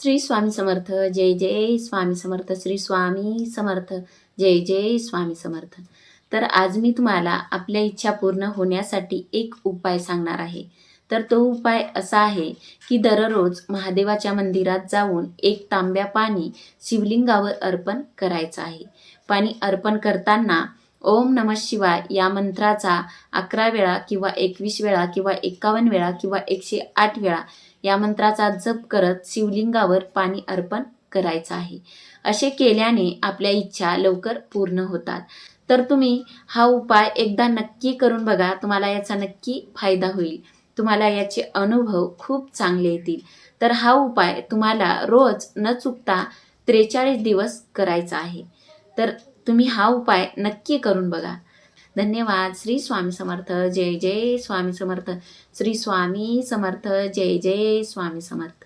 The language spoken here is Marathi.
श्री स्वामी समर्थ. जय जय स्वामी समर्थ. श्री स्वामी समर्थ. जय जय स्वामी समर्थ. तर आज मी तुम्हाला आपल्या इच्छा पूर्ण होण्यासाठी एक उपाय सांगणार आहे. तर तो उपाय असा आहे की दररोज महादेवाच्या मंदिरात जाऊन एक तांब्या पाणी शिवलिंगावर अर्पण करायचं आहे. पाणी अर्पण करताना ओम नमः शिवाय या मंत्राचा 11 वेळा किंवा 21 वेळा किंवा 51 वेळा किंवा 108 वेळा या मंत्राचा जप करत शिवलिंगावर पाणी अर्पण करायचं आहे. असे केल्याने आपल्या इच्छा लवकर पूर्ण होतात. तर तुम्ही हा उपाय एकदा नक्की करून बघा. तुम्हाला याचा नक्की फायदा होईल. तुम्हाला याचे अनुभव खूप चांगले येतील. तर हा उपाय तुम्हाला रोज न चुकता 43 दिवस करायचा आहे. तर तुम्ही हा उपाय नक्की करून बघा. धन्यवाद. श्री स्वामी समर्थ. जय जय स्वामी समर्थ. श्री स्वामी समर्थ. जय जय स्वामी समर्थ.